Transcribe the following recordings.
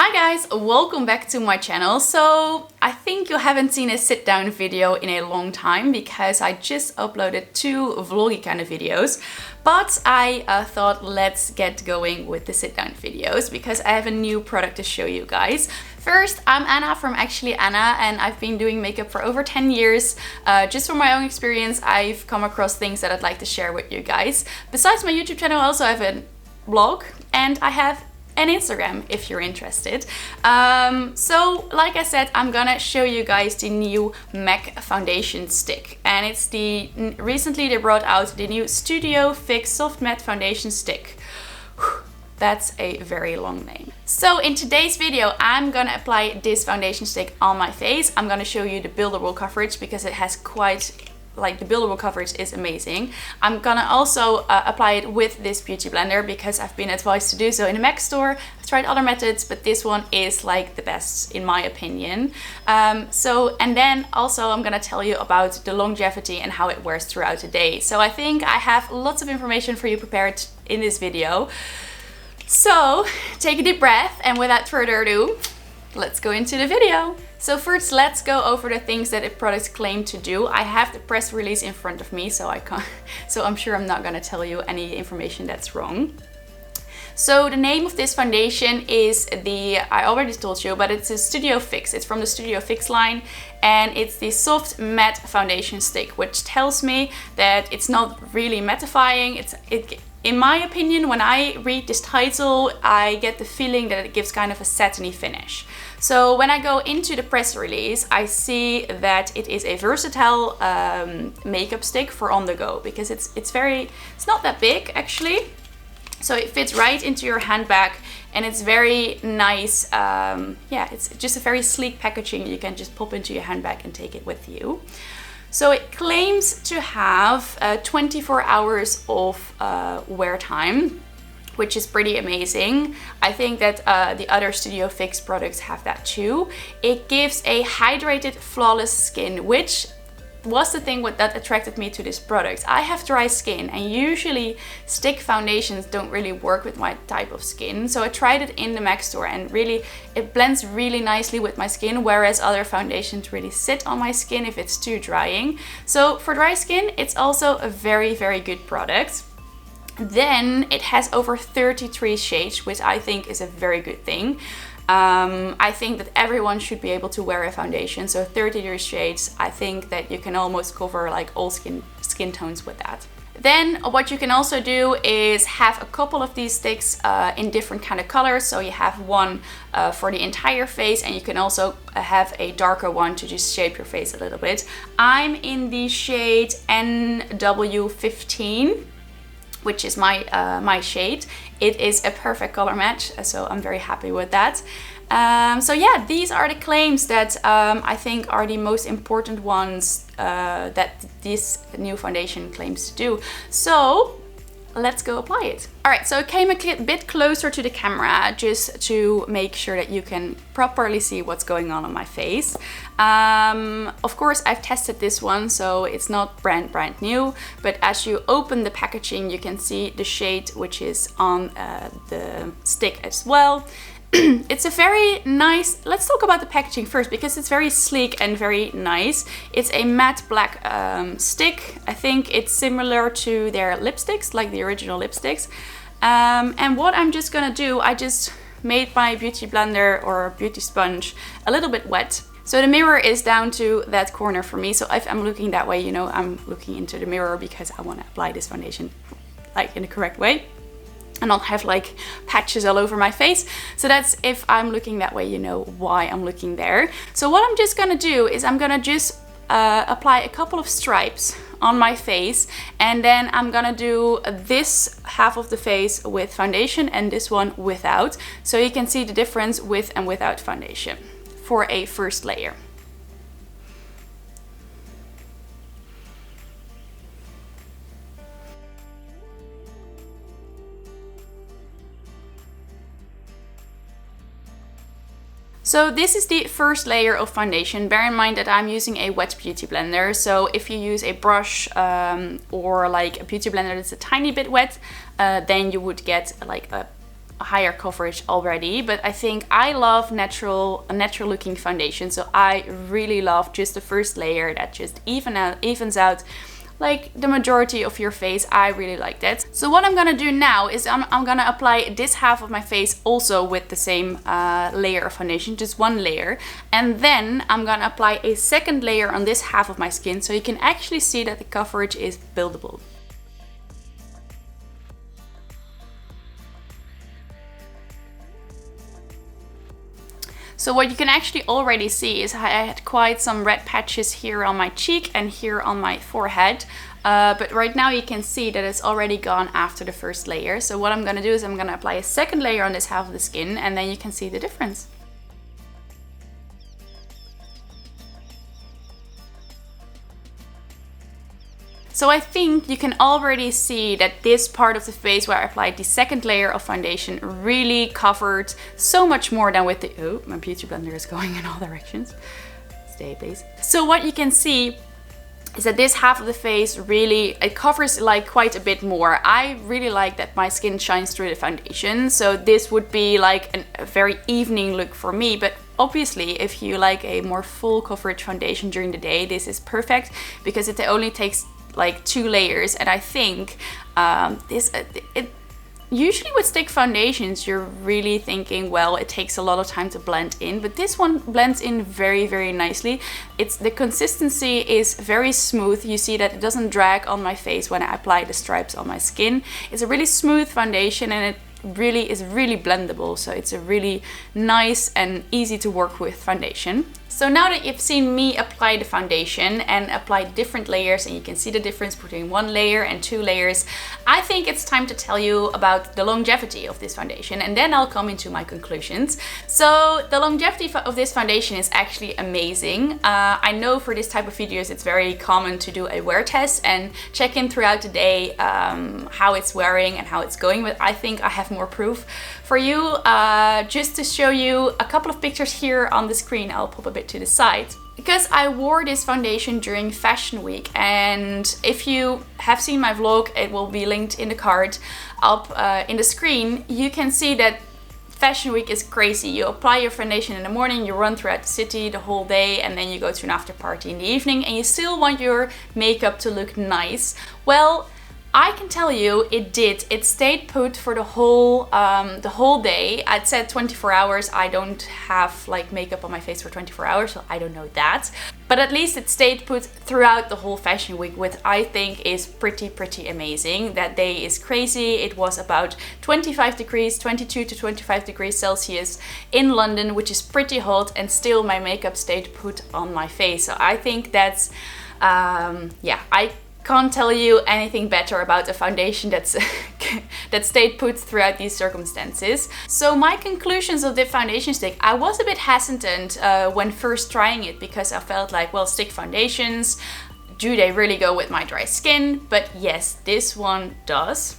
Hi guys, welcome back to my channel. So I think you haven't seen a sit down video in a long time because I just uploaded two vloggy kind of videos, but I thought let's get going with the sit down videos because I have a new product to show you guys. First, I'm Anna from Actually Anna, and I've been doing makeup for over 10 years. Just from my own experience, I've come across things that I'd like to share with you guys. Besides my YouTube channel, I also have a blog and I have an Instagram if you're interested. So like I said, I'm gonna show you guys the new M.A.C foundation stick, and it's recently they brought out the new Studio Fix Soft Matte Foundation Stick. That's a very long name. So in today's video, I'm gonna apply this foundation stick on my face. I'm gonna show you the buildable coverage because it has the buildable coverage is amazing. I'm gonna also apply it with this beauty blender because I've been advised to do so in the M.A.C store. I've tried other methods, but this one is like the best in my opinion. And then also I'm gonna tell you about the longevity and how it wears throughout the day. So I think I have lots of information for you prepared in this video. So take a deep breath, and without further ado, let's go into the video. So first, let's go over the things that the products claim to do. I have the press release in front of me, so I'm sure I'm not gonna tell you any information that's wrong. So the name of this foundation is I already told you, but it's a Studio Fix. It's from the Studio Fix line, and it's the Soft Matte Foundation Stick, which tells me that it's not really mattifying. In my opinion, when I read this title, I get the feeling that it gives kind of a satiny finish. So when I go into the press release, I see that it is a versatile makeup stick for on the go, because it's not that big actually. So it fits right into your handbag, and it's very nice. It's just a very sleek packaging. You can just pop into your handbag and take it with you. So it claims to have 24 hours of wear time, which is pretty amazing. I think that the other Studio Fix products have that too. It gives a hydrated, flawless skin, which was the thing that attracted me to this product. I have dry skin, and usually stick foundations don't really work with my type of skin. So I tried it in the M.A.C store, and really it blends really nicely with my skin, whereas other foundations really sit on my skin if it's too drying. So for dry skin, it's also a very, very good product. Then it has over 33 shades, which I think is a very good thing. I think that everyone should be able to wear a foundation, so 33 shades, I think that you can almost cover like all skin tones with that. Then what you can also do is have a couple of these sticks in different kind of colors. So you have one for the entire face, and you can also have a darker one to just shape your face a little bit. I'm in the shade NW15, which is my shade. It is a perfect color match, so I'm very happy with that. So yeah, these are the claims that I think are the most important ones that this new foundation claims to do. So let's go apply it. All right, so I came a bit closer to the camera just to make sure that you can properly see what's going on my face. Of course, I've tested this one, so it's not brand new, but as you open the packaging, you can see the shade which is on the stick as well. It's a very nice, let's talk about the packaging first, because it's very sleek and very nice. It's a matte black stick. I think it's similar to their lipsticks, like the original lipsticks. And what I'm just gonna do, I just made my beauty blender or beauty sponge a little bit wet. So the mirror is down to that corner for me. So if I'm looking that way, you know, I'm looking into the mirror because I want to apply this foundation like in the correct way and not have like patches all over my face. So that's, if I'm looking that way, you know why I'm looking there. So what I'm just gonna do is I'm gonna just apply a couple of stripes on my face, and then I'm gonna do this half of the face with foundation and this one without, so you can see the difference with and without foundation for a first layer. So this is the first layer of foundation. Bear in mind that I'm using a wet beauty blender. So if you use a brush or like a beauty blender that's a tiny bit wet, then you would get like a higher coverage already, but I think I love a natural looking foundation, so I really love just the first layer that just evens out like the majority of your face. I really like that. So what I'm gonna do now is I'm gonna apply this half of my face also with the same layer of foundation, just one layer, and then I'm gonna apply a second layer on this half of my skin, so you can actually see that the coverage is buildable. So what you can actually already see is I had quite some red patches here on my cheek and here on my forehead. But right now you can see that it's already gone after the first layer. So what I'm gonna do is I'm gonna apply a second layer on this half of the skin, and then you can see the difference. So I think you can already see that this part of the face where I applied the second layer of foundation really covered so much more than with the... Oh, my beauty blender is going in all directions. Stay, please. So what you can see is that this half of the face really, it covers like quite a bit more. I really like that my skin shines through the foundation. So this would be like a very evening look for me, but obviously if you like a more full coverage foundation during the day, this is perfect because it only takes like 2 layers, and I think usually with stick foundations you're really thinking, well, it takes a lot of time to blend in, but this one blends in very, very nicely. The consistency is very smooth. You see that it doesn't drag on my face when I apply the stripes on my skin. It's a really smooth foundation, and it really is really blendable, so it's a really nice and easy to work with foundation. So now that you've seen me apply the foundation and apply different layers, and you can see the difference between 1 layer and 2 layers, I think it's time to tell you about the longevity of this foundation, and then I'll come into my conclusions. So the longevity of this foundation is actually amazing. I know for this type of videos it's very common to do a wear test and check in throughout the day how it's wearing and how it's going, but I think I have more proof for you. Just to show you a couple of pictures here on the screen, I'll pop a bit to the side. Because I wore this foundation during Fashion Week, and if you have seen my vlog, it will be linked in the card up in the screen. You can see that Fashion Week is crazy. You apply your foundation in the morning, you run throughout the city the whole day, and then you go to an after party in the evening, and you still want your makeup to look nice. Well, I can tell you it did. It stayed put for the whole day. I'd said 24 hours. I don't have like makeup on my face for 24 hours, so I don't know that. But at least it stayed put throughout the whole Fashion Week, which I think is pretty amazing. That day is crazy. It was about 25 degrees, 22 to 25 degrees Celsius in London, which is pretty hot, and still my makeup stayed put on my face. So I think that's, yeah, I can't tell you anything better about a foundation that's that stayed put throughout these circumstances. So my conclusions of the foundation stick, I was a bit hesitant when first trying it, because I felt like, well, stick foundations, do they really go with my dry skin? But yes, this one does.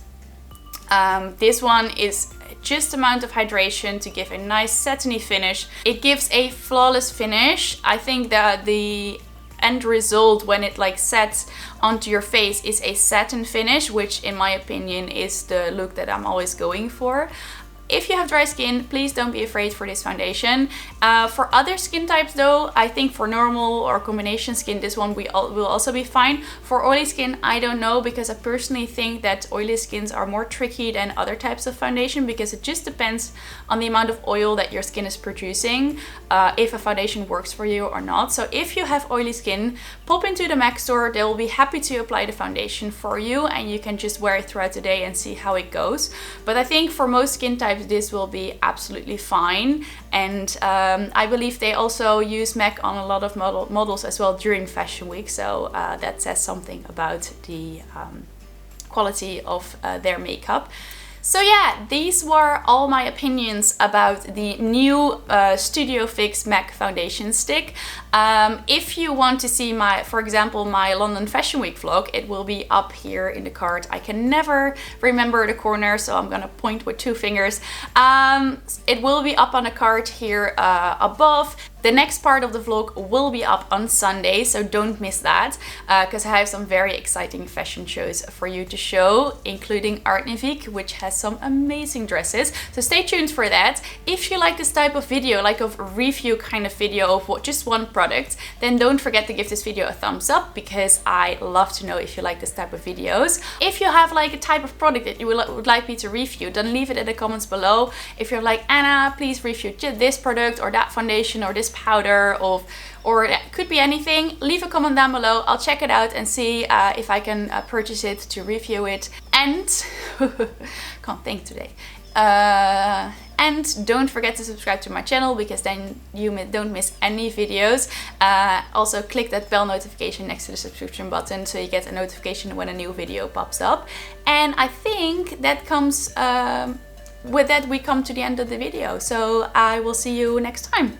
This one is just amount of hydration to give a nice satiny finish. It gives a flawless finish. I think that the end result when it like sets onto your face is a satin finish, which in my opinion is the look that I'm always going for. If you have dry skin, please don't be afraid for this foundation. For other skin types though, I think for normal or combination skin, this one will also be fine. For oily skin, I don't know, because I personally think that oily skins are more tricky than other types of foundation, because it just depends on the amount of oil that your skin is producing, if a foundation works for you or not. So if you have oily skin, pop into the M.A.C store. They will be happy to apply the foundation for you, and you can just wear it throughout the day and see how it goes. But I think for most skin types, this will be absolutely fine. And I believe they also use M.A.C on a lot of models as well during Fashion Week, so that says something about the quality of their makeup. So yeah, these were all my opinions about the new Studio Fix M.A.C foundation stick. If you want to see my, for example, my London Fashion Week vlog, it will be up here in the card. I can never remember the corner, so I'm gonna point with 2 fingers. It will be up on the card here above. The next part of the vlog will be up on Sunday, so don't miss that, because I have some very exciting fashion shows for you to show, including Art Nouveau, which has has some amazing dresses. So stay tuned for that. If you like this type of video, like a review kind of video of just one product, then don't forget to give this video a thumbs up, because I love to know if you like this type of videos. If you have like a type of product that you would like me to review, then leave it in the comments below. If you're like, Anna, please review this product or that foundation or this powder, or it could be anything, leave a comment down below. I'll check it out and see if I can purchase it to review it. And can't think today. And don't forget to subscribe to my channel, because then you don't miss any videos. Also click that bell notification next to the subscription button so you get a notification when a new video pops up. And I think that comes with that we come to the end of the video. So I will see you next time.